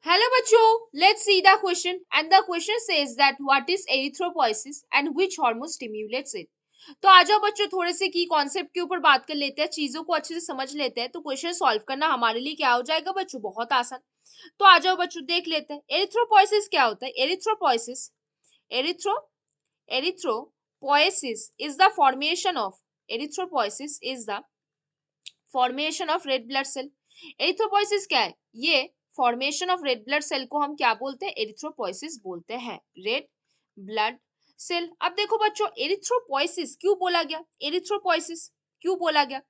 Hello बच्चों, let's see the question and the question says that what is erythropoiesis and which hormone stimulates it। तो आ जाओ बच्चों, थोड़े से की कॉन्सेप्ट के ऊपर बात कर लेते हैं, चीजों को अच्छे से समझ लेते हैं। तो क्वेश्चन सॉल्व करना हमारे लिए क्या हो जाएगा बच्चों, बहुत आसान। तो आ जाओ बच्चों, देख लेते हैं एरिथ्रोपोइसिस क्या होता है। Erythropoiesis erythro erythropoiesis is the formation of erythropoiesis is the formation of red blood cell. Erythropoiesis क्या है? ये formation of red blood cell को हम क्या बोलते हैं? एरिथ्रोपोइसिस बोलते हैं, रेड ब्लड सेल। अब देखो बच्चों, एरिथ्रोपोइसिस क्यों बोला गया? एरिथ्रोपोइसिस क्यों बोला गया?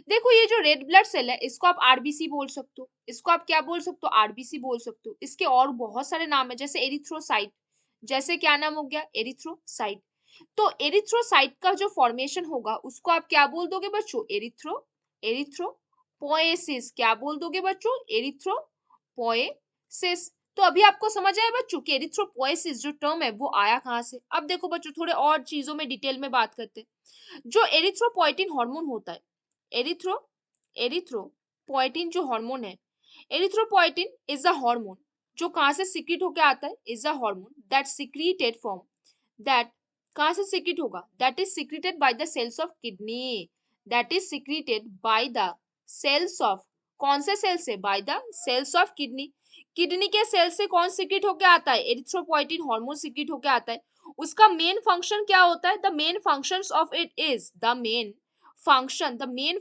देखो, ये जो रेड ब्लड सेल है इसको आप आरबीसी बोल सकते हो, इसको आप क्या बोल सकते हो? आरबीसी बोल सकते हो। इसके और बहुत सारे नाम है, जैसे एरिथ्रोसाइट, जैसे क्या नाम हो गया? एरिथ्रोसाइट। तो एरिथ्रोसाइट का जो फॉर्मेशन होगा उसको आप क्या बोल दोगे बच्चों? एरिथ्रोपोएसिस। क्या बोल दोगे बच्चों? एरिथ्रोपोएसिस। तो अभी आपको समझ आया बच्चों कि एरिथ्रोपोएसिस जो टर्म है वो आया कहाँ से। अब देखो बच्चों, थोड़े और चीजों में डिटेल में बात करते हैं। जो एरिथ्रोपोइटिन हार्मोन होता है, एरिथ्रो एरिथ्रोपोइटिन जो हार्मोन है, एरिथ्रोपोइटिन इज अ हार्मोन जो कहाँ से सिक्रीट होकर आता है? Is a hormone that secreted from that कहाँ से सिक्रीट होगा? That is secreted by the cells of kidney. That is secreted by the cells of, कौन से सेल से? By the cells of kidney. Kidney के सेल से कौन secrete होके आता है? एरिथ्रोपोइटिन हार्मोन सिक्रीट होके आता है। उसका मेन फंक्शन क्या होता है? The main functions of it is the main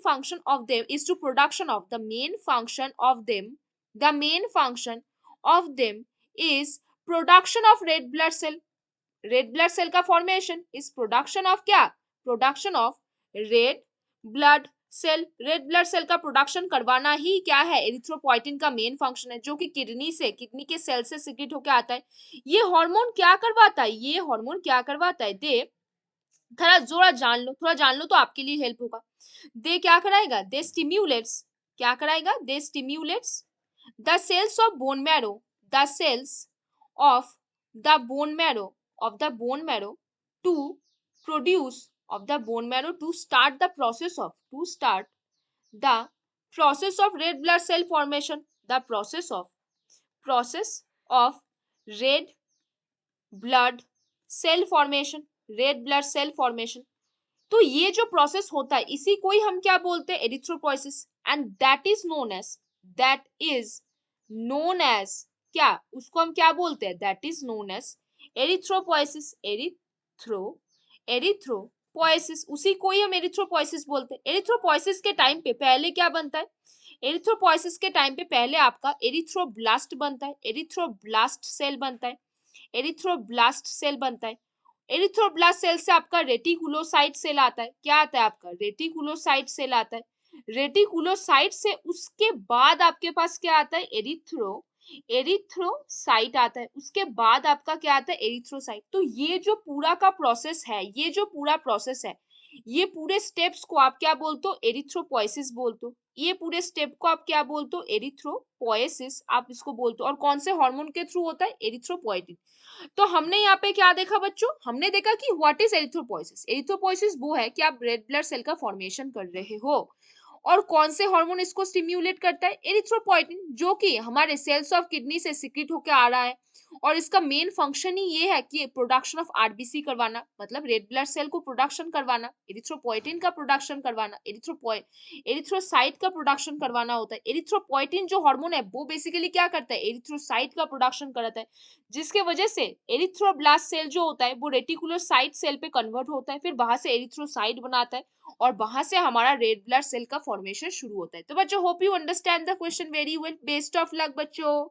function of them is to production of the main function of them the main function of them is production of red blood cell। Red blood cell का formation is production of क्या? Production of red blood cell. Red blood cell का production करवाना ही क्या है? Erythropoietin का main function है, जो कि किडनी के सेल से सिक्रीट होकर आता है। ये हार्मोन क्या करवाता है? ये हार्मोन क्या करवाता है? दे थोड़ा जान लो तो आपके लिए हेल्प होगा। दे क्या कराएगा? दे स्टिम्युलेट्स, क्या कराएगा? They stimulates the cells of bone marrow, the cells of the bone marrow to produce of the bone marrow to start the process of red blood cell formation, the process of red blood cell formation, red blood cell formation। तो ये जो process होता है इसी को ही हम क्या बोलते हैं? Erythropoiesis. And that is known as क्या? उसको हम क्या बोलते हैं? That is known as erythropoiesis. Erythropoiesis, उसी को ही हम एरिथ्रोपोइसिस बोलते हैं। एरिथ्रोपोइसिस के टाइम पे पहले क्या बनता है? एरिथ्रोपोइसिस के टाइम पे पहले आपका एरिथ्रोब्लास्ट बनता है, एरिथ्रोब्लास्ट सेल बनता है, एरिथ्रोब्लास्ट सेल बनता है। एरिथ्रोब्लास्ट सेल से आपका रेटिकुलोसाइट सेल आता है। क्या आता है आपका? रेटिकुलोसाइट सेल आता है। रेटिकुलोसाइट से उसके बाद आपके पास क्या आता है? एरिथ्रोसाइट आता है। उसके बाद आपका क्या आता है? एरिथ्रोसाइट। तो ये जो पूरा का प्रोसेस है, ये जो पूरा प्रोसेस है, ये पूरे स्टेप्स को आप क्या बोलते हो? एरिथ्रोपोइसिस बोलते हो। ये पूरे स्टेप को आप क्या बोलते हो? एरिथ्रोपोइसिस आप इसको बोलते हो। और कौन से हार्मोन के थ्रू होता है? एरिथ्रोपोइटिन। तो हमने यहाँ पे क्या देखा बच्चों? हमने देखा कि व्हाट इज एरिथ्रोपोइसिस। एरिथ्रोपोइसिस वो है कि आप रेड ब्लड सेल का फॉर्मेशन कर रहे हो। और कौन से हार्मोन इसको स्टिम्युलेट करता है? एरिथ्रोपोइटिन, जो कि हमारे सेल्स ऑफ किडनी से सिक्रीट होकर आ रहा है। और इसका मेन फंक्शन ही ये है कि प्रोडक्शन ऑफ आरबीसी करवाना, मतलब रेड ब्लड सेल को प्रोडक्शन करवाना, एरिथ्रोपोइटिन का प्रोडक्शन करवाना, एरिथ्रोसाइट का प्रोडक्शन करवाना होता है। एरिथ्रोपोइटिन जो हार्मोन है वो बेसिकली क्या करता है? एरिथ्रोसाइट का प्रोडक्शन करता है, जिसके वजह से एरिथ्रोब्लास्ट सेल जो होता है वो रेटिकुलोसाइट सेल पे कन्वर्ट होता है, फिर वहां से एरिथ्रोसाइट बनाता है और वहां से हमारा रेड ब्लड सेल का फॉर्मेशन शुरू होता है। तो बच्चों, hope you understand the question very well. Best of luck बच्चों।